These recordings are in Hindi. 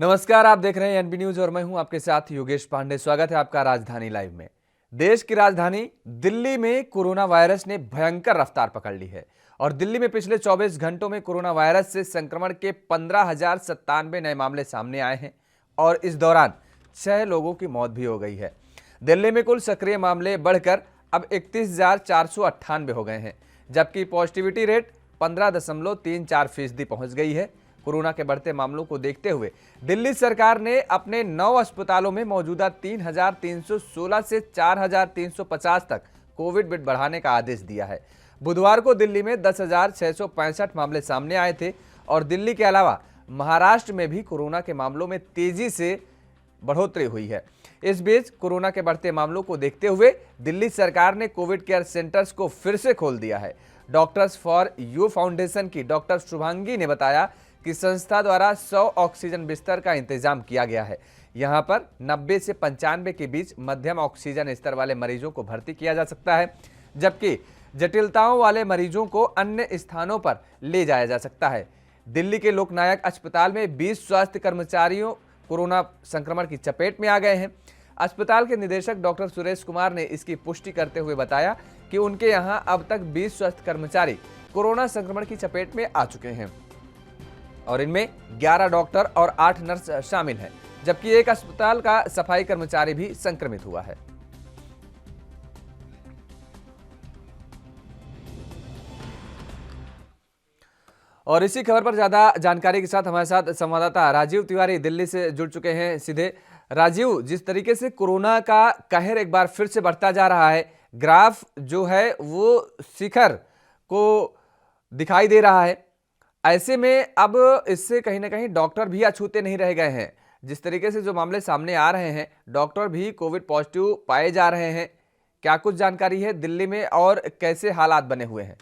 नमस्कार, आप देख रहे हैं एनबी न्यूज और मैं हूं आपके साथ योगेश पांडे। स्वागत है आपका राजधानी लाइव में। देश की राजधानी दिल्ली में कोरोना वायरस ने भयंकर रफ्तार पकड़ ली है और दिल्ली में पिछले 24 घंटों में कोरोना वायरस से संक्रमण के 15,097 नए मामले सामने आए हैं और इस दौरान 6 लोगों की मौत भी हो गई है। दिल्ली में कुल सक्रिय मामले बढ़कर अब 31,498 हो गए हैं, जबकि पॉजिटिविटी रेट 15.34% पहुंच गई है। कोरोना के बढ़ते मामलों को देखते हुए दिल्ली सरकार ने अपने 9 अस्पतालों में मौजूदा 3,316 से 4,350 तक कोविड बेड बढ़ाने का आदेश दिया है। बुधवार को दिल्ली में 10,665 मामले सामने आए थे और दिल्ली के अलावा महाराष्ट्र में भी कोरोना के मामलों में तेजी से बढ़ोतरी हुई है। इस बीच कोरोना के बढ़ते मामलों को देखते हुए दिल्ली सरकार ने कोविड केयर सेंटर्स को फिर से खोल दिया है। डॉक्टर्स फॉर यू फाउंडेशन की डॉक्टर शुभांगी ने बताया कि संस्था द्वारा 100 ऑक्सीजन बिस्तर का इंतजाम किया गया है। यहां पर 90 से 95 के बीच मध्यम ऑक्सीजन स्तर वाले मरीजों को भर्ती किया जा सकता है, जबकि जटिलताओं वाले मरीजों को अन्य स्थानों पर ले जाया जा सकता है। दिल्ली के लोकनायक अस्पताल में 20 स्वास्थ्य कर्मचारियों कोरोना संक्रमण की चपेट में आ गए हैं। अस्पताल के निदेशक डॉक्टर सुरेश कुमार ने इसकी पुष्टि करते हुए बताया कि उनके यहां अब तक 20 स्वास्थ्य कर्मचारी कोरोना संक्रमण की चपेट में आ चुके हैं और इनमें 11 डॉक्टर और 8 नर्स शामिल हैं, जबकि एक अस्पताल का सफाई कर्मचारी भी संक्रमित हुआ है। और इसी खबर पर ज्यादा जानकारी के साथ हमारे साथ संवाददाता राजीव तिवारी दिल्ली से जुड़ चुके हैं सीधे। राजीव, जिस तरीके से कोरोना का कहर एक बार फिर से बढ़ता जा रहा है, ग्राफ जो है वो शिखर को दिखाई दे रहा है, ऐसे में अब इससे कहीं ना कहीं डॉक्टर भी अछूते नहीं रह गए हैं। जिस तरीके से जो मामले सामने आ रहे हैं, डॉक्टर भी कोविड पॉजिटिव पाए जा रहे हैं। क्या कुछ जानकारी है दिल्ली में और कैसे हालात बने हुए हैं?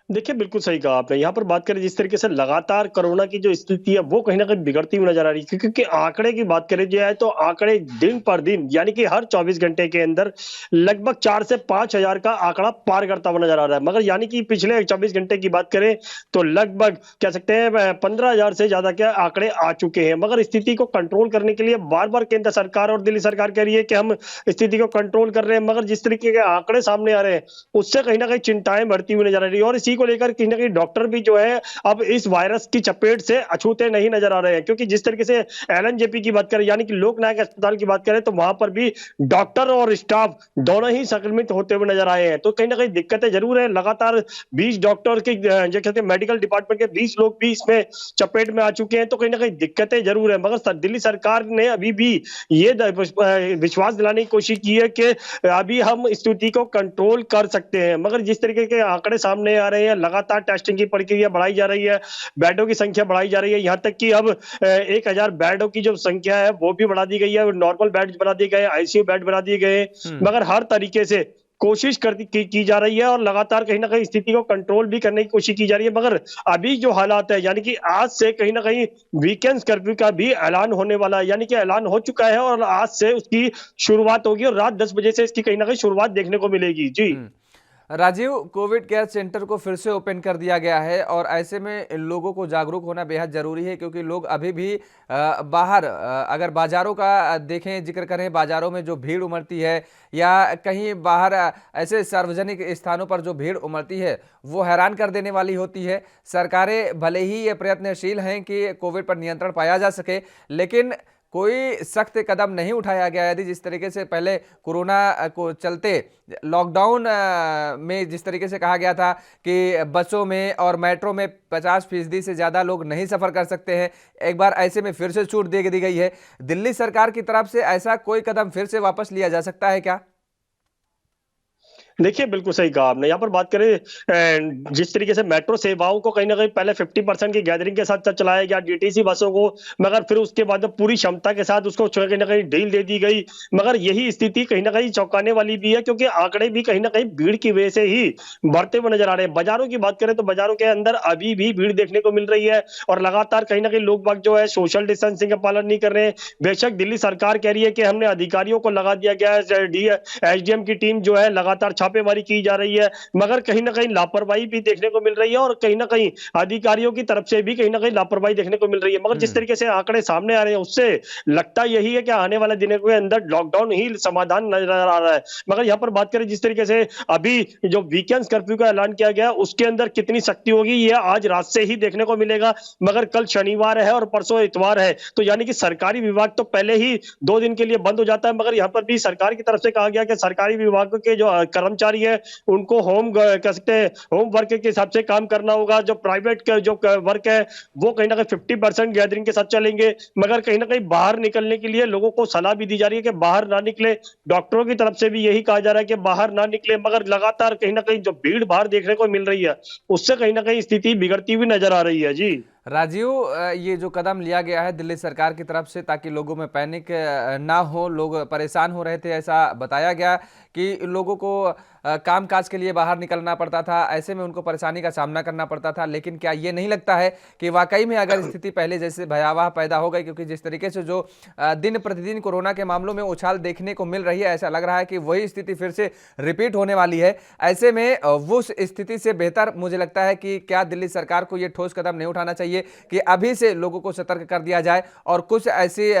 देखिए, बिल्कुल सही कहा आपने। यहाँ पर बात करें जिस तरीके से लगातार कोरोना की जो स्थिति है वो कहीं न कहीं बिगड़ती हुई नज़र आ रही है, क्योंकि आंकड़े की बात करें जो है तो आंकड़े दिन पर दिन यानी कि हर 24 घंटे के अंदर लगभग 4 से 5,000 का आंकड़ा पार करता हुआ नज़र आ रहा है। मगर यानी कि पिछले 24 घंटे की बात करें तो लगभग कह सकते हैं 15,000 से ज़्यादा के आंकड़े आ चुके हैं। मगर स्थिति को कंट्रोल करने के लिए बार-बार केंद्र सरकार और दिल्ली सरकार कह रही है कि हम स्थिति को कंट्रोल कर रहे हैं, मगर जिस तरीके के आंकड़े सामने आ रहे हैं उससे कहीं न कहीं चिंताएँ बढ़ती हुई नज़र आ रही है और इसी को लेकर कहीं न कहीं डॉक्टर भी जो है अब इस वायरस की चपेट से अछूते नहीं नजर आ रहे हैं, क्योंकि जिस तरीके से एलएनजेपी की बात करें यानी कि लोकनायक अस्पताल की बात करें तो वहां पर भी डॉक्टर और स्टाफ दोनों ही संक्रमित होते हुए नजर आए हैं। तो कहीं ना कहीं दिक्कतें जरूर है। लगातार 20 डॉक्टर के जो कहते हैं मेडिकल डिपार्टमेंट के 20 लोग भी इसमें चपेट में आ चुके हैं। तो कहीं ना कहीं दिक्कतें जरूर है, मगर दिल्ली सरकार ने अभी भी ये विश्वास दिलाने की कोशिश की है कि अभी हम स्थिति को कंट्रोल कर सकते हैं। मगर जिस तरीके के आंकड़े सामने आ रहे हैं, लगातार टेस्टिंग की प्रक्रिया बढ़ाई जा रही है, बेडों की संख्या बढ़ाई जा रही है, यहाँ तक कि अब 1,000 बेडों की जो संख्या है वो भी बढ़ा दी गई है, नॉर्मल बेड बना दिए गए, आईसीयू बेड बना दिए गए। मगर हर तरीके से कोशिश की जा रही है और लगातार कहीं ना कहीं स्थिति को कंट्रोल भी करने की कोशिश की जा रही है। मगर अभी जो हालात है यानी कि आज से कहीं ना कहीं वीकेंड कर्फ्यू का भी ऐलान होने वाला है, यानी कि ऐलान हो चुका है और आज से उसकी शुरुआत होगी और रात 10 बजे से इसकी कहीं ना कहीं शुरुआत देखने को मिलेगी। जी राजीव, कोविड केयर सेंटर को फिर से ओपन कर दिया गया है और ऐसे में लोगों को जागरूक होना बेहद ज़रूरी है, क्योंकि लोग अभी भी बाहर अगर बाज़ारों का देखें, जिक्र करें, बाज़ारों में जो भीड़ उमड़ती है या कहीं बाहर ऐसे सार्वजनिक स्थानों पर जो भीड़ उमड़ती है वो हैरान कर देने वाली होती है। सरकारें भले ही ये प्रयत्नशील हैं कि कोविड पर नियंत्रण पाया जा सके, लेकिन कोई सख्त कदम नहीं उठाया गया। यदि जिस तरीके से पहले कोरोना को चलते लॉकडाउन में जिस तरीके से कहा गया था कि बसों में और मेट्रो में 50% से ज़्यादा लोग नहीं सफ़र कर सकते हैं, एक बार ऐसे में फिर से छूट दे दी गई है। दिल्ली सरकार की तरफ से ऐसा कोई कदम फिर से वापस लिया जा सकता है क्या? देखिए, बिल्कुल सही कहा आपने। यहाँ पर बात करें जिस तरीके से मेट्रो सेवाओं को कहीं न कहीं पहले 50% की गैदरिंग के साथ चलाया गया डीटीसी बसों को, मगर फिर उसके बाद पूरी क्षमता के साथ उसको कहीं न कहीं ढील दे दी गई। मगर यही स्थिति कहीं न कहीं चौंकाने वाली भी है, क्योंकि आंकड़े भी कहीं न कहीं भीड़ की वजह से ही बढ़ते हुए नज़र आ रहे हैं। बाज़ारों की बात करें तो बाज़ारों के अंदर अभी भी भीड़ देखने को मिल रही है और लगातार कहीं न कहीं लोग-बाग जो है सोशल डिस्टेंसिंग का पालन नहीं कर रहे हैं। बेशक दिल्ली सरकार कह रही है कि हमने अधिकारियों को लगा दिया गया है, एसडीएम की टीम जो है लगातार छापेमारी की जा रही है, मगर कहीं न कहीं लापरवाही भी देखने को मिल रही है और कहीं न कहीं अधिकारियों की तरफ से भी कहीं न कहीं लापरवाही देखने को मिल रही है। मगर जिस हुँ। तरीके से आंकड़े सामने आ रहे हैं, उससे लगता यही है कि आने वाले दिनों के अंदर लॉकडाउन ही समाधान नज़र आ रहा है। मगर यहाँ पर बात करें जिस तरीके से अभी जो वीकेंड्स कर्फ्यू का ऐलान किया गया, उसके अंदर कितनी सख्ती होगी, ये आज रात से ही देखने को मिलेगा। मगर कल शनिवार है और परसों इतवार है, तो यानी कि सरकारी विभाग तो पहले ही 2 दिन के लिए बंद हो जाता है, मगर यहाँ पर भी सरकार की तरफ से कहा गया कि सरकारी विभागों के जो कर्मचारी हैं, उनको कह सकते हैं होम वर्क के हिसाब से काम करना होगा। जो प्राइवेट का जो वर्क है, वो कहीं न कहीं 50% गैदरिंग के साथ चलेंगे। मगर कहीं न कहीं बाहर निकलने के लिए लोगों को सलाह भी दी जा रही है कि बाहर ना निकले। डॉक्टरों की तरफ से भी यही कहा जा रहा है कि बाहर ना निकले, मगर लगातार कहीं न कहीं जो भीड़ बाहर देखने को मिल रही है, उससे कहीं न कहीं स्थिति बिगड़ती हुई नज़र आ रही है। जी। राजीव, ये जो कदम लिया गया है दिल्ली सरकार की तरफ से ताकि लोगों में पैनिक ना हो, लोग परेशान हो रहे थे, ऐसा बताया गया कि लोगों को कामकाज के लिए बाहर निकलना पड़ता था, ऐसे में उनको परेशानी का सामना करना पड़ता था। लेकिन क्या ये नहीं लगता है कि वाकई में अगर स्थिति पहले जैसे भयावह पैदा हो गई, क्योंकि जिस तरीके से जो दिन प्रतिदिन कोरोना के मामलों में उछाल देखने को मिल रही है, ऐसा लग रहा है कि वही स्थिति फिर से रिपीट होने वाली है। ऐसे में वो उस स्थिति से बेहतर मुझे लगता है कि क्या दिल्ली सरकार को ये ठोस कदम नहीं उठाना चाहिए कि अभी से लोगों को सतर्क कर दिया जाए और कुछ ऐसे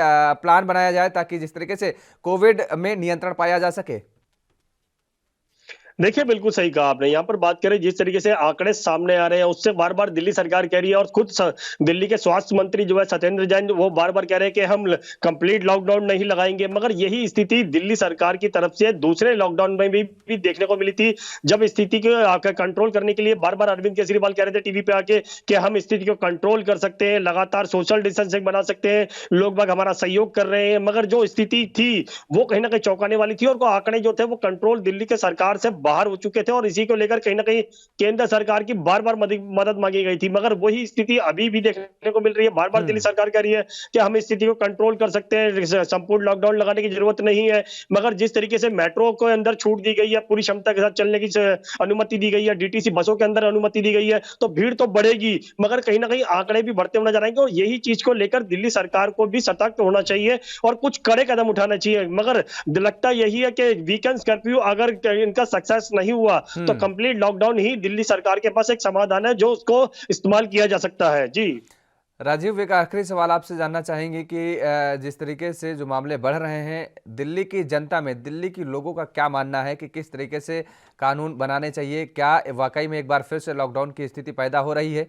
प्लान बनाया जाए ताकि जिस तरीके से कोविड में नियंत्रण पाया जा सके। देखिए, बिल्कुल सही कहा आपने। यहाँ पर बात करें जिस तरीके से आंकड़े सामने आ रहे हैं, उससे बार-बार दिल्ली सरकार कह रही है और खुद दिल्ली के स्वास्थ्य मंत्री जो है सत्येंद्र जैन, वो बार-बार कह रहे हैं कि हम कंप्लीट लॉकडाउन नहीं लगाएंगे। मगर यही स्थिति दिल्ली सरकार की तरफ से दूसरे लॉकडाउन में भी देखने को मिली थी। जब स्थिति को कंट्रोल करने के लिए बार-बार अरविंद केजरीवाल कह रहे थे टीवी पे आके कि हम स्थिति को कंट्रोल कर सकते हैं, लगातार सोशल डिस्टेंसिंग बना सकते हैं, लोग-बाग हमारा सहयोग कर रहे हैं। मगर जो स्थिति थी, वो कहीं न कहीं चौंकाने वाली थी और वो आंकड़े जो थे, वो कंट्रोल दिल्ली के सरकार से बाहर हो चुके थे और इसी को लेकर कहीं न कहीं केंद्र सरकार की बार-बार मदद मांगी गई थी। मगर वही स्थिति अभी भी देखने को मिल रही है। बार-बार दिल्ली सरकार कह रही है कि हम इस स्थिति को कंट्रोल कर सकते हैं, संपूर्ण लॉकडाउन लगाने की जरूरत नहीं है। मगर जिस तरीके से मेट्रो को अंदर छूट दी गई है, पूरी क्षमता के साथ चलने की अनुमति दी गई है, डीटीसी बसों के अंदर अनुमति दी गई है, तो भीड़ तो बढ़ेगी, मगर कहीं न कहीं आंकड़े भी बढ़ते हुए नजर आएंगे और यही चीज को लेकर दिल्ली सरकार को भी सतर्क होना चाहिए और कुछ कड़े कदम उठाना चाहिए। मगर लगता यही है कि वीकेंड कर्फ्यू अगर इनका सक्सेस नहीं हुआ, तो कंप्लीट लॉकडाउन ही दिल्ली सरकार के पास एक समाधान है जो उसको इस्तेमाल किया जा सकता है। जी। राजीव, एक आखिरी सवाल आपसे जानना चाहेंगे कि जिस तरीके से जो मामले बढ़ रहे हैं, दिल्ली की जनता में, दिल्ली की लोगों का क्या मानना है कि किस तरीके से कानून बनाने चाहिए? क्या वाकई में एक बार फिर से लॉकडाउन की स्थिति पैदा हो रही है?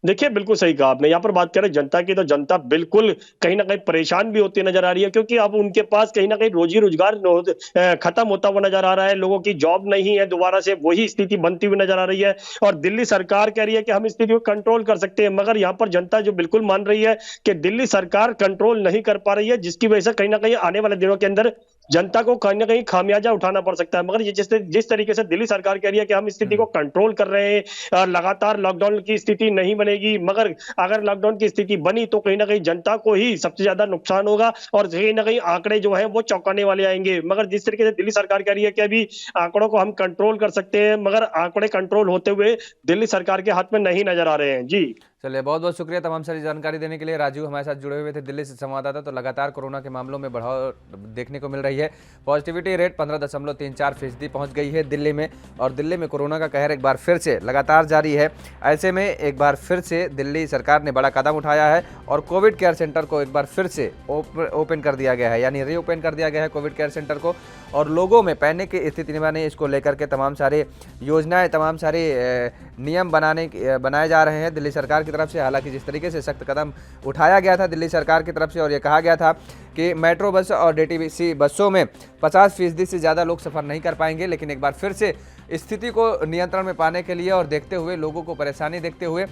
देखिए, बिल्कुल सही कहा आपने। यहाँ पर बात करें जनता की, तो जनता बिल्कुल कहीं न कहीं परेशान भी होती नज़र आ रही है क्योंकि अब उनके पास कहीं न कहीं रोज़ी-रोज़गार खत्म होता हुआ नज़र आ रहा है। लोगों की जॉब नहीं है, दोबारा से वही स्थिति बनती हुई नज़र आ रही है और दिल्ली सरकार कह रही है कि हम स्थिति को कंट्रोल कर सकते हैं। मगर यहाँ पर जनता जो बिल्कुल मान रही है कि दिल्ली सरकार कंट्रोल नहीं कर पा रही है, जिसकी वजह से कहीं न कहीं आने वाले दिनों के अंदर जनता को कहीं न कहीं खामियाजा उठाना पड़ सकता है। मगर ये जिस तरीके से दिल्ली सरकार कह रही है कि हम स्थिति को कंट्रोल कर रहे हैं, लगातार लॉकडाउन की स्थिति नहीं बनेगी, मगर अगर लॉकडाउन की स्थिति बनी तो कहीं न कहीं जनता को ही सबसे ज़्यादा नुकसान होगा और कहीं न कहीं आंकड़े जो हैं वो चौंकाने वाले आएँगे। मगर जिस तरीके से दिल्ली सरकार कह रही है कि अभी आंकड़ों को हम कंट्रोल कर सकते हैं, मगर आंकड़े कंट्रोल होते हुए दिल्ली सरकार के हाथ में नहीं नज़र आ रहे हैं। जी। चलिए, बहुत बहुत शुक्रिया तमाम सारी जानकारी देने के लिए। राजीव हमारे साथ जुड़े हुए थे दिल्ली से संवाददाता। तो लगातार कोरोना के मामलों में बढ़ाव देखने को मिल रही है। पॉजिटिविटी रेट 15.34% पहुंच गई है दिल्ली में और दिल्ली में कोरोना का कहर एक बार फिर से लगातार जारी है। ऐसे में एक बार फिर से दिल्ली सरकार ने बड़ा कदम उठाया है और कोविड केयर सेंटर को एक बार फिर से ओपन कर दिया गया है, यानी रीओपन कर दिया गया है कोविड केयर सेंटर को और लोगों में पैनिक की स्थिति नहीं बने, इसको लेकर के तमाम सारे योजनाएं, तमाम सारे नियम बनाए जा रहे हैं दिल्ली सरकार की तरफ से। हालांकि जिस तरीके से सख्त कदम उठाया गया था दिल्ली सरकार की तरफ से और ये कहा गया था कि मेट्रो बस और डीटीसी बसों में 50% से ज़्यादा लोग सफ़र नहीं कर पाएंगे, लेकिन एक बार फिर से स्थिति को नियंत्रण में पाने के लिए और देखते हुए, लोगों को परेशानी देखते हुए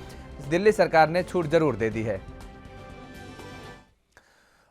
दिल्ली सरकार ने छूट जरूर दे दी है।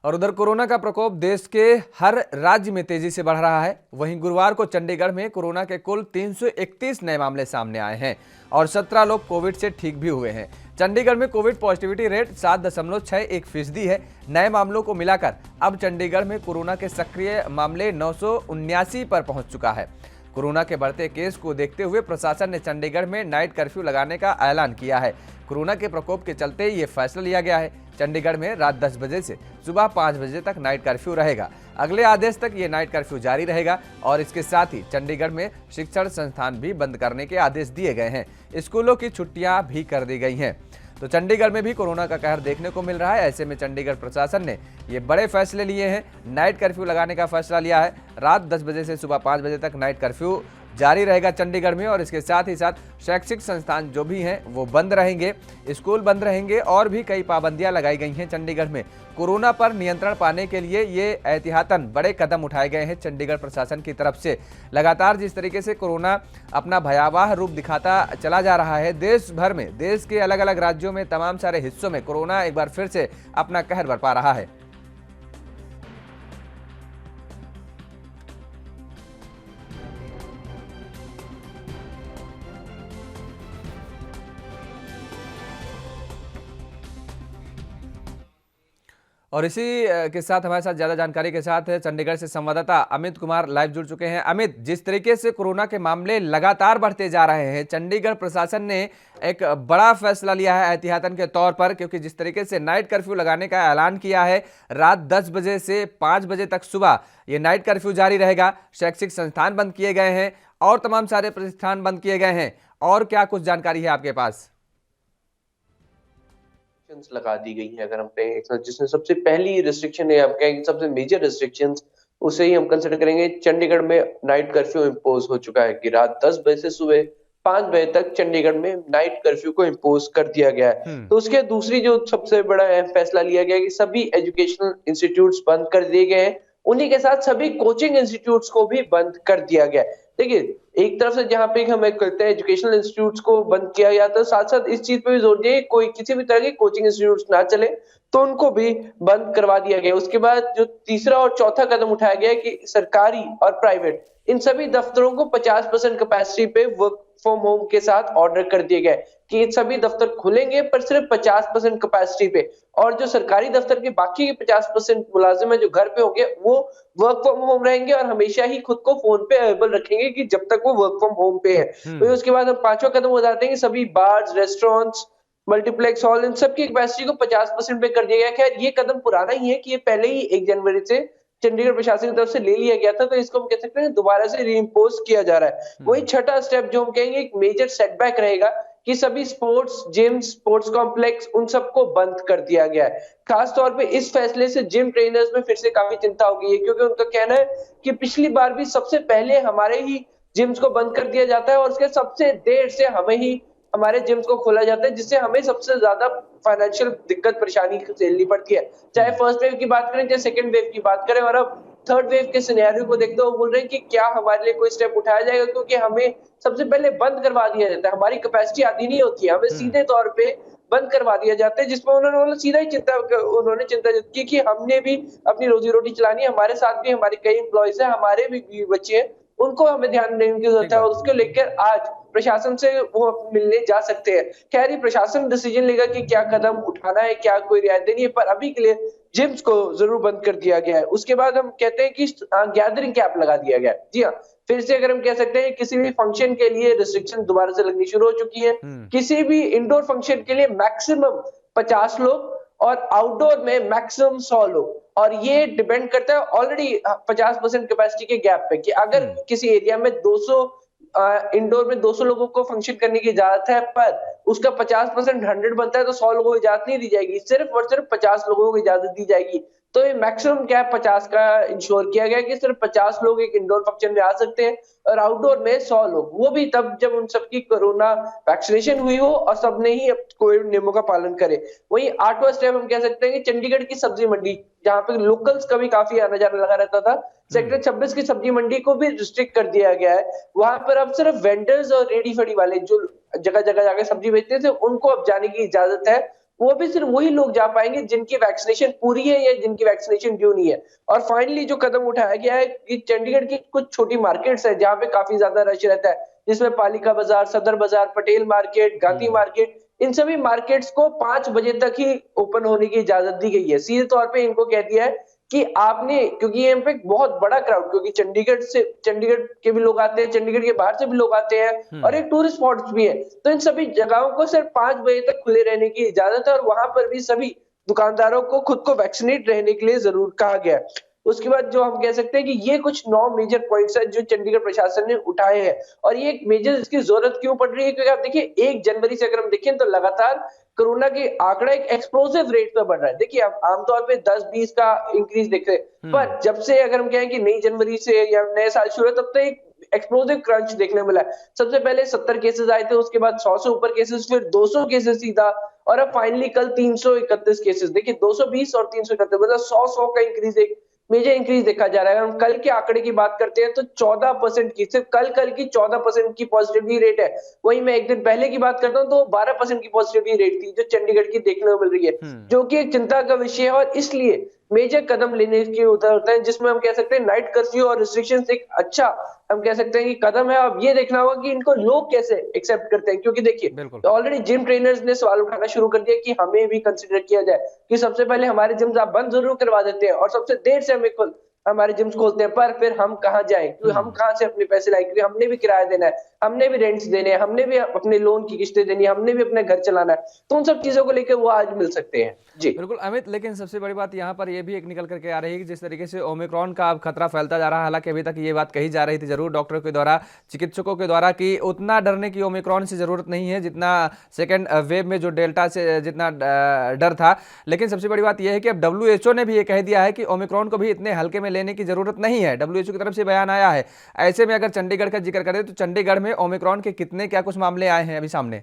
और उधर कोरोना का प्रकोप देश के हर राज्य में तेजी से बढ़ रहा है। वहीं गुरुवार को चंडीगढ़ में कोरोना के कुल 331 नए मामले सामने आए हैं और 17 लोग कोविड से ठीक भी हुए हैं। चंडीगढ़ में कोविड पॉजिटिविटी रेट 7.61% है। नए मामलों को मिलाकर अब चंडीगढ़ में कोरोना के सक्रिय मामले 979 पर पहुंच चुका है। कोरोना के बढ़ते केस को देखते हुए प्रशासन ने चंडीगढ़ में नाइट कर्फ्यू लगाने का ऐलान किया है। कोरोना के प्रकोप के चलते ये फैसला लिया गया है। चंडीगढ़ में रात 10 बजे से सुबह 5 बजे तक नाइट कर्फ्यू रहेगा। अगले आदेश तक ये नाइट कर्फ्यू जारी रहेगा और इसके साथ ही चंडीगढ़ में शिक्षण संस्थान भी बंद करने के आदेश दिए गए हैं। स्कूलों की छुट्टियां भी कर दी गई हैं। तो चंडीगढ़ में भी कोरोना का कहर देखने को मिल रहा है। ऐसे में चंडीगढ़ प्रशासन ने ये बड़े फैसले लिए हैं। नाइट कर्फ्यू लगाने का फैसला लिया है। रात 10 बजे से सुबह 5 बजे तक नाइट कर्फ्यू जारी रहेगा चंडीगढ़ में और इसके साथ ही साथ शैक्षिक संस्थान जो भी हैं वो बंद रहेंगे, स्कूल बंद रहेंगे और भी कई पाबंदियां लगाई गई हैं चंडीगढ़ में। कोरोना पर नियंत्रण पाने के लिए ये एहतियातन बड़े कदम उठाए गए हैं चंडीगढ़ प्रशासन की तरफ से। लगातार जिस तरीके से कोरोना अपना भयावह रूप दिखाता चला जा रहा है देश भर में, देश के अलग अलग राज्यों में, तमाम सारे हिस्सों में कोरोना एक बार फिर से अपना कहर बरपा रहा है। और इसी के साथ हमारे साथ ज्यादा जानकारी के साथ चंडीगढ़ से संवाददाता अमित कुमार लाइव जुड़ चुके हैं। अमित, जिस तरीके से कोरोना के मामले लगातार बढ़ते जा रहे हैं, चंडीगढ़ प्रशासन ने एक बड़ा फैसला लिया है एहतियातन के तौर पर, क्योंकि जिस तरीके से नाइट कर्फ्यू लगाने का ऐलान किया है, रात 10 बजे से 5 बजे तक सुबह ये नाइट कर्फ्यू जारी रहेगा। शैक्षिक संस्थान बंद किए गए हैं और तमाम सारे प्रतिष्ठान बंद किए गए हैं। और क्या कुछ जानकारी है आपके पास? लगा दी गई है। अगर हम कहें जिसमें सबसे पहली रिस्ट्रिक्शन है, हम कहेंगे सबसे मेजर रिस्ट्रिक्शंस, उसे ही हम कंसिडर करेंगे। चंडीगढ़ में नाइट कर्फ्यू इम्पोज हो चुका है कि रात 10 बजे से सुबह 5 बजे तक चंडीगढ़ में नाइट कर्फ्यू को इम्पोज कर दिया गया है। तो उसके दूसरी जो सबसे बड़ा फैसला लिया गया है कि सभी एजुकेशनल इंस्टीट्यूट्स बंद कर दिए गए हैं। उन्हीं के साथ सभी कोचिंग इंस्टीट्यूट्स को भी बंद कर दिया गया है। देखिए, एक तरफ से जहां पे हमें कहते हैं एजुकेशनल इंस्टीट्यूट्स को बंद किया गया, तो साथ साथ इस चीज पे भी जोर दिया कोई किसी भी तरह के कोचिंग इंस्टीट्यूट्स ना चले, तो उनको भी बंद करवा दिया गया। उसके बाद जो तीसरा और चौथा कदम उठाया गया है कि सरकारी और प्राइवेट इन सभी दफ्तरों को 50% कैपेसिटी पे वर्क फ्रॉम होम के साथ ऑर्डर कर दिए गए कि सभी दफ्तर खुलेंगे पर सिर्फ 50% कैपेसिटी पे, और जो सरकारी दफ्तर के बाकी के 50% मुलाजिम है जो घर पे होंगे वो वर्क फ्रॉम होम रहेंगे और हमेशा ही खुद को फोन पे अवेलेबल रखेंगे कि जब तक वो वर्क फ्रॉम होम पे है। तो उसके बाद हम पांचवा कदम हो जाते हैं कि सभी बार्स, रेस्टोरेंट्स, मल्टीप्लेक्स हॉल, इन सब की कैपेसिटी को 50% पे कर दिया गया। खैर, ये कदम पुराना ही है कि ये पहले ही 1 जनवरी से चंडीगढ़ प्रशासन की तरफ से ले लिया गया था, तो इसको हम कह सकते हैं दोबारा से रीइंपोज किया जा रहा है। वही छठा स्टेप जो हम कहेंगे एक मेजर सेटबैक रहेगा कि सभी स्पोर्ट्स जिम, स्पोर्ट्स कॉम्प्लेक्स, उन सबको बंद कर दिया गया है। खास तौर पे इस फैसले से जिम ट्रेनर्स में फिर से काफी चिंता हो गई है, क्योंकि उनका कहना है कि पिछली बार भी सबसे पहले हमारे ही जिम्स को बंद कर दिया जाता है और उसके सबसे देर से हमें ही हमारे जिम्स को खोला जाता है, जिससे हमें सबसे ज्यादा फाइनेंशियल दिक्कत परेशानी झेलनी पड़ती है। चाहे फर्स्ट वेव की बात करें, चाहे सेकंड वेव की बात करें, और अब थर्ड वेव के सिनेरियो को देखते हुए बोल रहे हैं कि क्या हमारे लिए कोई स्टेप उठाया जाएगा, क्योंकि हमें सबसे पहले बंद करवा दिया जाता है। हमारी कैपेसिटी आधी नहीं होती है, हमें सीधे तौर पे बंद करवा दिया जाता है, जिसमें उन्होंने सीधा ही चिंता की कि हमने भी अपनी रोजी रोटी चलानी है, हमारे साथ भी हमारे कई एम्प्लॉइज हैं, हमारे भी बच्चे हैं, उनको हमें ध्यान देने की जरूरत है और उसको लेकर आज प्रशासन से वो मिलने जा सकते हैं। खैर, ये प्रशासन डिसीजन लेगा कि क्या कदम उठाना है, क्या कोई रियायत देनी है, पर अभी के लिए जिम्स को जरूर बंद कर दिया गया है। उसके बाद हम कहते हैं कि गैदरिंग कैप लगा दिया गया है। जी हाँ, फिर से अगर हम कह सकते हैं किसी भी फंक्शन के लिए रिस्ट्रिक्शन दोबारा से लगनी शुरू हो चुकी है। किसी भी इंडोर फंक्शन के लिए मैक्सिमम 50 लोग और आउटडोर में मैक्सिमम 100 लोग, और ये डिपेंड करता है ऑलरेडी 50% कैपेसिटी के गैप पे कि अगर किसी एरिया में 200 इंडोर में 200 लोगों को फंक्शन करने की इजाजत है, पर उसका 50% 100 बनता है, तो 100 लोगों को इजाजत नहीं दी जाएगी, सिर्फ और सिर्फ 50 लोगों को इजाजत दी जाएगी। तो ये मैक्सिमम कैप 50 का इंश्योर किया गया कि सिर्फ 50 लोग एक इंडोर फंक्शन में आ सकते हैं और आउटडोर में 100 लोग, वो भी तब जब उन सबकी कोरोना वैक्सीनेशन हुई हो और सबने ही कोविड नियमों का पालन करे। वहीं 8वां स्टेप हम कह सकते हैं कि चंडीगढ़ की सब्जी मंडी, जहां पे लोकल्स का भी काफी आना जाना लगा रहता था, सेक्टर 26 की सब्जी मंडी को भी रिस्ट्रिक्ट कर दिया गया है। वहां पर अब सिर्फ वेंडर्स और रेडी फड़ी वाले जो जगह जगह जाकर सब्जी बेचते थे, उनको अब जाने की इजाजत है। वो भी सिर्फ वही लोग जा पाएंगे जिनकी वैक्सीनेशन पूरी है या जिनकी वैक्सीनेशन ड्यू नहीं है। और फाइनली जो कदम उठाया गया है कि चंडीगढ़ की कुछ छोटी मार्केट्स है जहां पे काफी ज्यादा रश रहता है, जिसमें पालिका बाजार, सदर बाजार, पटेल मार्केट, गांधी मार्केट, इन सभी मार्केट्स को 5 बजे तक ही ओपन होने की इजाजत दी गई है। सीधे तौर पे इनको कह दिया है कि आपने, क्योंकि यहाँ पे बहुत बड़ा क्राउड, क्योंकि चंडीगढ़ के भी लोग आते हैं, चंडीगढ़ के बाहर से भी लोग आते हैं और एक टूरिस्ट स्पॉट्स भी है, तो इन सभी जगहों को सिर्फ 5 बजे तक खुले रहने की इजाजत है और वहां पर भी सभी दुकानदारों को खुद को वैक्सीनेट रहने के लिए जरूर कहा गया है। उसके बाद जो हम कह सकते हैं कि ये कुछ 9 मेजर पॉइंट्स हैं जो चंडीगढ़ प्रशासन ने उठाए हैं और ये एक मेजर इसकी जरूरत क्यों पड़ रही है, क्योंकि आप देखिए 1 जनवरी से अगर हम देखें तो लगातार कोरोना के आंकड़ा एक एक्सप्लोसिव रेट पे बढ़ रहा है। देखिए आप आमतौर पे 10-20 का इंक्रीज देख रहे हैं, पर जब से अगर हम कहें कि नई जनवरी से या नए साल शुरू है, तब तक एक एक्सप्लोसिव क्रंच देखने मिला है। सबसे पहले 70 केसेस आए थे, उसके बाद 100 से ऊपर केसेस, फिर 200 केसेस सीधा, और अब फाइनली कल 331 केसेस। देखिए 220 और 331 मतलब 100 का इंक्रीज, एक मेजर इंक्रीज देखा जा रहा है। हम कल के आंकड़े की बात करते हैं तो 14% की, सिर्फ कल की 14% की पॉजिटिविटी रेट है। वहीं मैं एक दिन पहले की बात करता हूं तो 12% की पॉजिटिविटी रेट थी जो चंडीगढ़ की देखने को मिल रही है, जो कि एक चिंता का विषय है। और इसलिए मेजर कदम लेने की जरूरत है, जिसमें हम कह सकते हैं नाइट कर्फ्यू और रिस्ट्रिक्शंस एक अच्छा हम कह सकते हैं कि कदम है। अब ये देखना होगा कि इनको लोग कैसे एक्सेप्ट करते हैं, क्योंकि देखिए ऑलरेडी जिम ट्रेनर्स ने सवाल उठाना शुरू कर दिया कि हमें भी कंसिडर किया जाए कि सबसे पहले हमारे जिम्स आप बंद जरूर करवा देते हैं और सबसे देर से हमारे जिम्स खोलते हैं, पर फिर हम कहाँ जाएं, क्योंकि हम कहाँ से अपने पैसे लाएं, क्योंकि हमने भी किराया देना है, हमने भी रेंट्स देने हैं, हमने भी अपने लोन की किस्तें देनी है, हमने भी अपने घर चलाना है। तो उन सब चीजों को लेकर वो आज मिल सकते हैं। जी बिल्कुल अमित, लेकिन सबसे बड़ी बात यहाँ पर यह भी एक निकल करके आ रही है कि जिस तरीके से ओमिक्रॉन का अब खतरा फैलता जा रहा है, हालांकि अभी तक ये बात कही जा रही थी जरूर डॉक्टरों के द्वारा, चिकित्सकों के द्वारा, कि उतना डरने की ओमिक्रॉन से जरूरत नहीं है जितना सेकेंड वेव में जो डेल्टा से जितना डर था। लेकिन सबसे बड़ी बात यह है कि अब WHO ने भी ये कह दिया है कि ओमिक्रॉन को भी इतने हल्के में लेने की जरूरत नहीं है। WHO की तरफ से बयान आया है। ऐसे में अगर चंडीगढ़ का जिक्र करें तो चंडीगढ़ में ओमिक्रॉन के कितने क्या कुछ मामले आए हैं अभी सामने?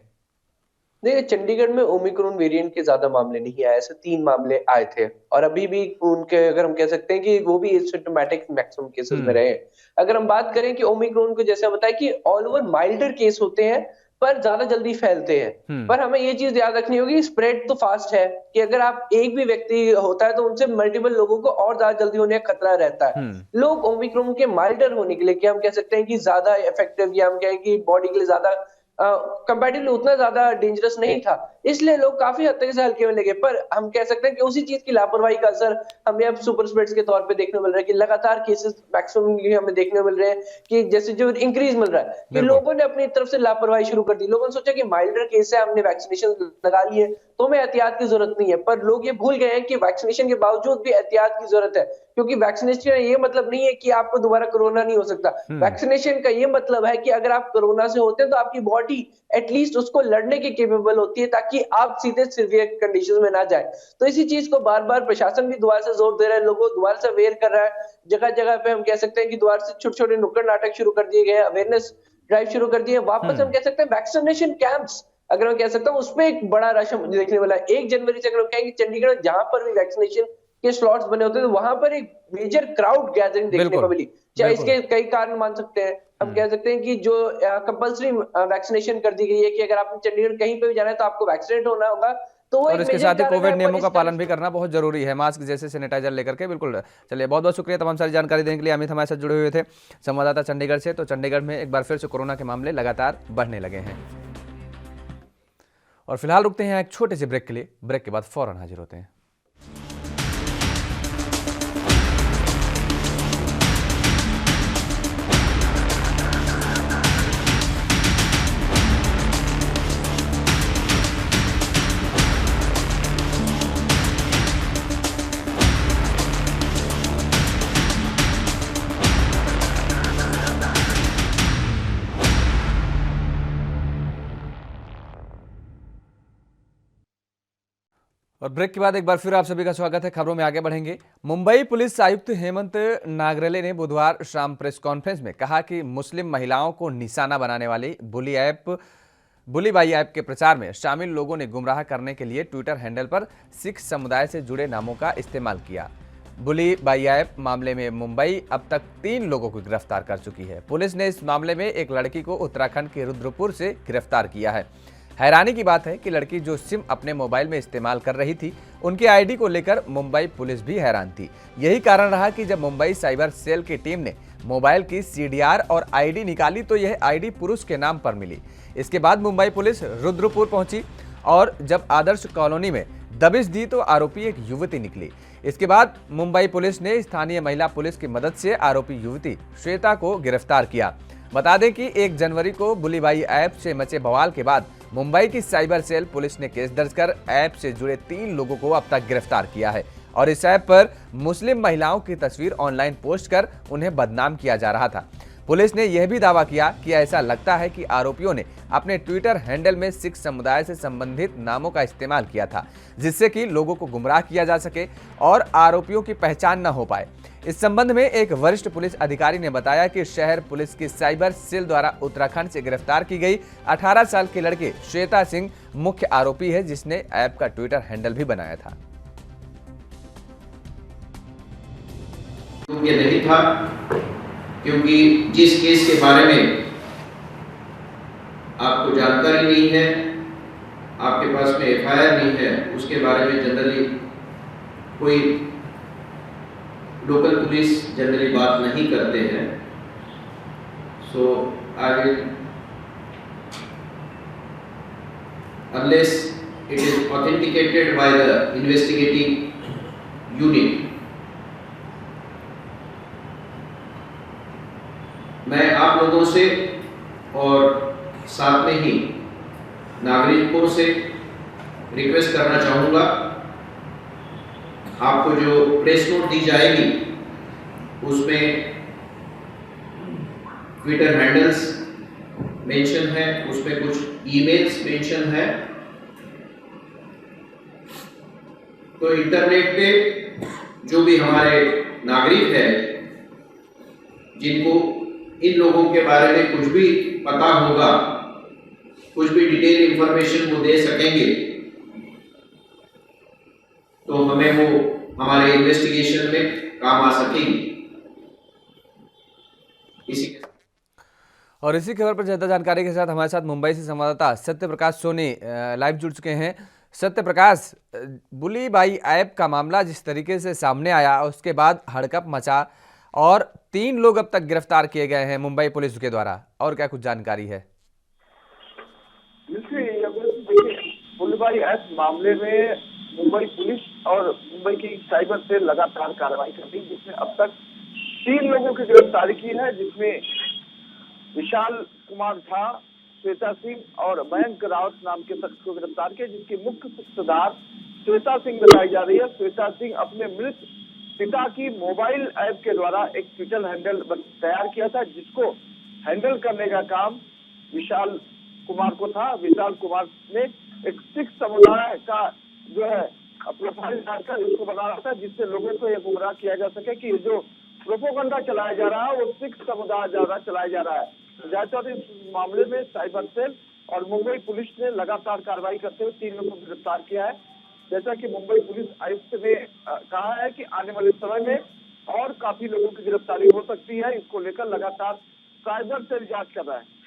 देखिए चंडीगढ़ में ओमिक्रॉन वेरिएंट के ज्यादा मामले नहीं आए, ऐसे 3 मामले आए थे और अभी भी उनके अगर हम कह सकते हैं कि वो भी एसिम्प्टोमेटिक मैक्सिमम केसेस में रहे हैं। अगर हम बात करें कि ओमिक्रॉन को जैसे बताया कि ऑल ओवर माइल्डर केस होते हैं पर ज्यादा जल्दी फैलते हैं, पर हमें ये चीज याद रखनी होगी स्प्रेड तो फास्ट है कि अगर आप एक भी व्यक्ति होता है तो उनसे मल्टीपल लोगों को और ज्यादा जल्दी होने का खतरा रहता है। लोग ओमिक्रॉन के माइल्डर होने के लिए क्या हम कह सकते हैं कि ज्यादा इफेक्टिव या हम कहें कि बॉडी के लिए ज्यादा कंपैरेटिवली उतना ज्यादा डेंजरस नहीं था, इसलिए लोग काफी हद तक इसे हल्के में लेंगे। पर हम कह सकते हैं कि उसी चीज की लापरवाही का असर हमें अब सुपर स्प्रेड्स के तौर पे देखने को मिल रहा है कि लगातार केसेस मैक्सिमम हमें देखने को मिल रहे हैं कि जैसे जो इंक्रीज मिल रहा है कि लोगों ने अपनी तरफ से लापरवाही शुरू कर दी। लोगों ने सोचा कि माइल्डर केस है, हमने वैक्सीनेशन लगा ली है तो हमें एहतियात की जरूरत नहीं है, पर लोग ये भूल गए हैं कि वैक्सीनेशन के बावजूद भी एहतियात की जरूरत है, क्योंकि वैक्सीनेशन ये मतलब नहीं है कि आपको दोबारा कोरोना नहीं हो सकता। वैक्सीनेशन का ये मतलब है कि अगर आप कोरोना से होते हैं तो आपकी बॉडी एटलीस्ट उसको लड़ने की केपेबल होती है ताकि आप सीधे सीवियर कंडीशन में ना जाए। तो इसी चीज को बार बार प्रशासन भी दोबारा से जोर दे रहा है, लोगों को दोबारा से अवेयर कर रहा है। जगह जगह पे हम कह सकते हैं कि दोबारा से छोटे छोटे नुक्कड़ नाटक शुरू कर दिए गए, अवेयरनेस ड्राइव शुरू कर दिए। वापस हम कह सकते हैं वैक्सीनेशन कैंप्स, अगर मैं कह सकता हूँ उसमें एक बड़ा रश मुझे देखने वाला है। 1 जनवरी से अगर हम कहेंगे चंडीगढ़ जहां पर भी वैक्सीनेशन के स्लॉट्स बने होते हैं तो वहां पर एक मेजर क्राउड गैदरिंग देखने को मिली। चाहे इसके कई कारण मान सकते हैं, हम कह सकते हैं कि जो कंपलसरी वैक्सीनेशन कर दी गई है कि अगर आपने चंडीगढ़ कहीं पे भी जाना है तो आपको वैक्सीनेट होना होगा, तो और इसके साथ ही कोविड नियमों का पालन भी करना बहुत जरूरी है, मास्क जैसे सैनिटाइजर लेकर के। बिल्कुल, चलिए बहुत बहुत शुक्रिया तमाम सारी जानकारी देने के लिए। अमित हमारे साथ जुड़े हुए थे, संवाददाता चंडीगढ़ से। तो चंडीगढ़ में एक बार फिर से कोरोना के मामले लगातार बढ़ने लगे हैं। और फिलहाल रुकते हैं एक छोटे से ब्रेक के लिए, ब्रेक के बाद फौरन हाजिर होते हैं। और ब्रेक के बाद एक बार फिर आप सभी का स्वागत है। खबरों में आगे बढ़ेंगे। मुंबई पुलिस आयुक्त हेमंत नागरले ने बुधवार शाम प्रेस कॉन्फ्रेंस में कहा कि मुस्लिम महिलाओं को निशाना बनाने वाली बुली बाई ऐप के प्रचार में शामिल लोगों ने गुमराह करने के लिए ट्विटर हैंडल पर सिख समुदाय से जुड़े नामों का इस्तेमाल किया। बुली बाई ऐप मामले में मुंबई अब तक 3 लोगों को गिरफ्तार कर चुकी है। पुलिस ने इस मामले में एक लड़की को उत्तराखंड के रुद्रपुर से गिरफ्तार किया है। हैरानी की बात है कि लड़की जो सिम अपने मोबाइल में इस्तेमाल कर रही थी, उनकी आईडी को लेकर मुंबई पुलिस भी हैरान थी। यही कारण रहा कि जब मुंबई साइबर सेल की टीम ने मोबाइल की CDR और आईडी निकाली तो यह आईडी पुरुष के नाम पर मिली। इसके बाद मुंबई पुलिस रुद्रपुर पहुंची और जब आदर्श कॉलोनी में दबिश दी तो आरोपी एक युवती निकली। इसके बाद मुंबई पुलिस ने स्थानीय महिला पुलिस की मदद से आरोपी युवती श्वेता को गिरफ्तार किया। बता दें कि 1 जनवरी को बुली बाई ऐप से मचे बवाल के बाद मुंबई की साइबर सेल पुलिस ने केस दर्ज कर ऐप से जुड़े 3 लोगों को अब तक गिरफ्तार किया है। और इस ऐप पर मुस्लिम महिलाओं की तस्वीर ऑनलाइन पोस्ट कर उन्हें बदनाम किया जा रहा था। पुलिस ने यह भी दावा किया कि ऐसा लगता है कि आरोपियों ने अपने ट्विटर हैंडल में सिख समुदाय से संबंधित नामों का इस्तेमाल किया था, जिससे कि लोगों को गुमराह किया जा सके और आरोपियों की पहचान न हो पाए। इस संबंध में एक वरिष्ठ पुलिस अधिकारी ने बताया कि शहर पुलिस की साइबर सेल द्वारा उत्तराखंड से गिरफ्तार की गई 18 साल के लड़के श्वेता सिंह मुख्य आरोपी है, जिसने ऐप का ट्विटर हैंडल भी बनाया था। ये नहीं था, क्योंकि जिस केस के बारे में आपको जानकारी नहीं है, आपके पास में एफआईआर नहीं है, उसके बारे में जनरली कोई लोकल पुलिस जनरली बात नहीं करते हैं। So I will unless it is authenticated by the investigating unit, मैं आप लोगों से और साथ में ही नागरिकों से रिक्वेस्ट करना चाहूँगा, आपको जो प्रेस नोट दी जाएगी उसमें ट्विटर हैंडल्स मेंशन है, उसमें कुछ ईमेल्स मेंशन है। तो इंटरनेट पे जो भी हमारे नागरिक हैं जिनको इन लोगों के बारे में कुछ भी पता होगा, कुछ भी डिटेल इंफॉर्मेशन वो दे सकेंगे, तो हमें वो हमारे इन्वेस्टिगेशन में काम आ सकेगी। और इसी खबर पर ज्यादा जानकारी के साथ हमारे साथ मुंबई से संवाददाता सत्य प्रकाश सोनी लाइव जुड़ चुके हैं। सत्य प्रकाश, बुली बाई ऐप का मामला जिस तरीके से सामने आया, उसके बाद हड़कंप मचा और 3 लोग अब तक गिरफ्तार किए गए हैं मुंबई पुलिस के द्वारा, और क्या कुछ जानकारी है? बुली बाई ऐप मामले में मुंबई पुलिस और मुंबई की साइबर सेल लगातार कार्रवाई कर रही है, जिसमें अब तक 3 लोगों की गिरफ्तारी की है, जिसमें विशाल कुमार झा, श्वेता सिंह और मयंक रावत नाम के शख्स को गिरफ्तार किया, जिसकी मुख्य सूत्रधार श्वेता सिंह बताई जा रही है। श्वेता सिंह अपने मृत पिता की मोबाइल ऐप के द्वारा एक ट्विटर हैंडल तैयार किया था, जिसको हैंडल करने का काम विशाल कुमार को था। विशाल कुमार ने एक सिख समुदाय का जो है प्रोफाइल बनाकर इसको बना रहा था, जिससे लोगों को यह गुमराह किया जा सके कि जो प्रोपोगंडा चलाया जा रहा है वो सिख समुदाय द्वारा चलाया जा रहा है। ज्यादातर इस मामले में साइबर सेल और मुंबई पुलिस ने लगातार कार्रवाई करते हुए 3 लोगों को गिरफ्तार किया है। जैसा कि मुंबई पुलिस आयुक्त ने कहा है कि आने वाले समय में और काफी लोगों की गिरफ्तारी हो सकती है, इसको लेकर लगातार साइबर सेल जांच कर रहा है।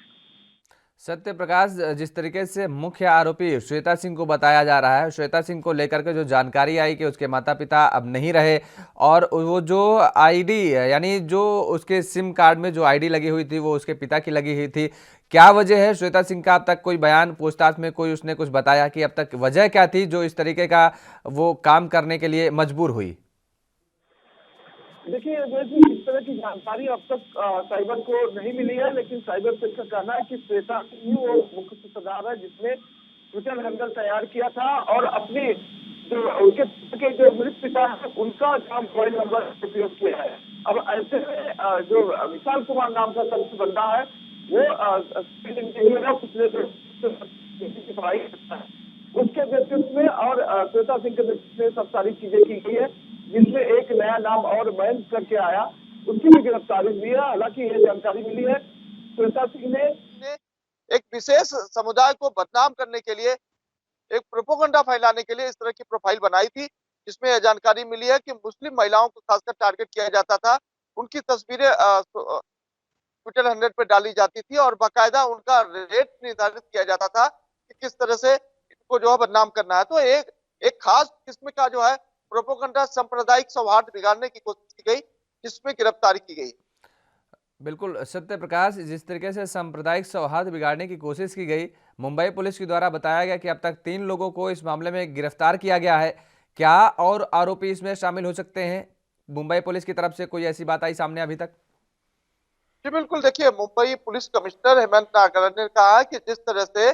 सत्य प्रकाश, जिस तरीके से मुख्य आरोपी श्वेता सिंह को बताया जा रहा है, श्वेता सिंह को लेकर के जो जानकारी आई कि उसके माता पिता अब नहीं रहे और वो जो आईडी यानी जो उसके सिम कार्ड में जो आईडी लगी हुई थी वो उसके पिता की लगी हुई थी, क्या वजह है? श्वेता सिंह का अब तक कोई बयान, पूछताछ में कोई उसने कुछ बताया कि अब तक वजह क्या थी जो इस तरीके का वो काम करने के लिए मजबूर हुई? देखिए, इस तरह की जानकारी अब तक साइबर को नहीं मिली है, लेकिन साइबर सेल का कहना है कि श्वेता सिंह वो मुख्य सूत्रधार है जिसने ट्विटर हैंडल तैयार किया था और अपने जो उनके जो मृत पिता है उनका मोबाइल नंबर उपयोग किया है। अब ऐसे में जो विशाल कुमार नाम का शख्स बंदा है वो पढ़ाई करता है, उसके नेतृत्व में और श्वेता सिंह के नेतृत्व में सब सारी चीजें की गई है, जिसमें एक नया नाम और मयंक करके आया, उसकी भी गिरफ्तारी हुई है। हालांकि ये जानकारी मिली है श्वेता सिंह ने एक विशेष समुदाय को बदनाम करने के लिए, एक प्रोपोगंडा फैलाने के लिए इस तरह की प्रोफाइल बनाई थी, जिसमें यह जानकारी मिली है कि मुस्लिम महिलाओं को खासकर टारगेट किया जाता था, उनकी तस्वीरें ट्विटर हैंडल पर डाली जाती थी और बाकायदा उनका रेट निर्धारित किया जाता था कि किस तरह से इनको जो है बदनाम करना है। तो एक खास किस्म का जो है प्रोपोगंडा सांप्रदायिक सौहार्द बिगाड़ने की कोशिश की गई, जिसमें गिरफ्तारी की गई। बिल्कुल सत्य प्रकाश, जिस तरीके से सांप्रदायिक सौहार्द बिगाड़ने की कोशिश की गई, मुंबई पुलिस के द्वारा बताया गया कि अब तक 3 लोगों को इस मामले में गिरफ्तार किया गया है। क्या और आरोपी इसमें शामिल हो सकते हैं? मुंबई पुलिस की तरफ से कोई ऐसी बात आई सामने अभी तक? जी बिल्कुल, देखिए, मुंबई पुलिस कमिश्नर हेमंत नागरकर ने कहा कि जिस तरह से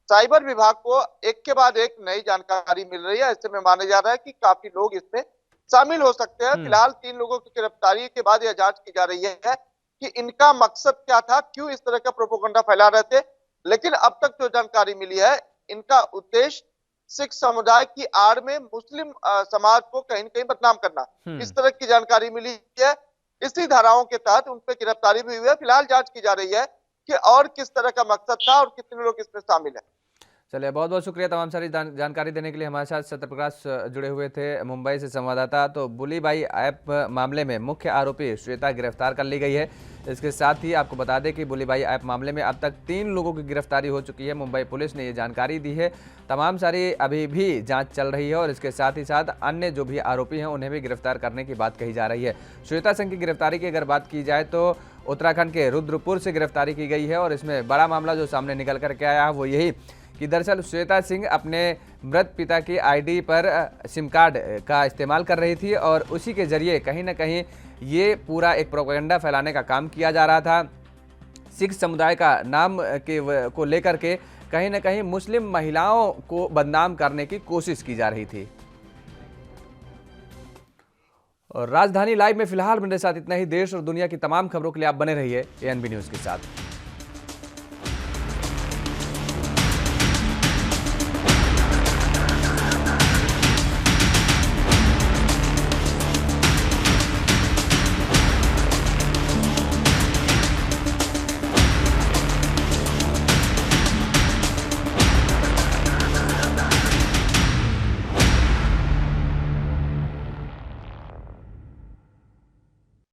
साइबर विभाग को एक के बाद एक नई जानकारी मिल रही है, ऐसे में माना जा रहा है कि काफी लोग इसमें शामिल हो सकते हैं। फिलहाल 3 लोगों की गिरफ्तारी के बाद यह जांच की जा रही है कि इनका मकसद क्या था, क्यों इस तरह का प्रोपेगेंडा फैला रहे थे। लेकिन अब तक जो जानकारी मिली है, इनका उद्देश्य सिख समुदाय की आड़ में मुस्लिम समाज को कहीं न कहीं बदनाम करना, इस तरह की जानकारी मिली है। इसी धाराओं के तहत उन पर गिरफ्तारी भी हुई है। फिलहाल जांच की जा रही है कि और किस तरह का मकसद था और कितने लोग इसमें शामिल है। चलिए, बहुत बहुत शुक्रिया तमाम सारी जानकारी देने के लिए। हमारे साथ सत्यप्रकाश जुड़े हुए थे मुंबई से संवाददाता। तो बुली भाई ऐप मामले में मुख्य आरोपी श्वेता गिरफ्तार कर ली गई है। इसके साथ ही आपको बता दें कि बुली भाई ऐप मामले में अब तक 3 लोगों की गिरफ्तारी हो चुकी है। मुंबई पुलिस ने ये जानकारी दी है। तमाम सारी अभी भी जांच चल रही है और इसके साथ ही साथ अन्य जो भी आरोपी हैं उन्हें भी गिरफ्तार करने की बात कही जा रही है। श्वेता सिंह की गिरफ्तारी की अगर बात की जाए तो उत्तराखंड के रुद्रपुर से गिरफ्तारी की गई है और इसमें बड़ा मामला जो सामने निकल करके आया है वो यही कि दरअसल श्वेता सिंह अपने मृत पिता की आईडी पर सिम कार्ड का इस्तेमाल कर रही थी और उसी के जरिए कहीं ना कहीं ये पूरा एक प्रोपेगेंडा फैलाने का काम किया जा रहा था। सिख समुदाय का नाम को लेकर के कहीं ना कहीं मुस्लिम महिलाओं को बदनाम करने की कोशिश की जा रही थी। और राजधानी लाइव में फिलहाल मेरे साथ इतना ही। देश और दुनिया की तमाम खबरों के लिए आप बने रहिए एएनबी न्यूज़ के साथ।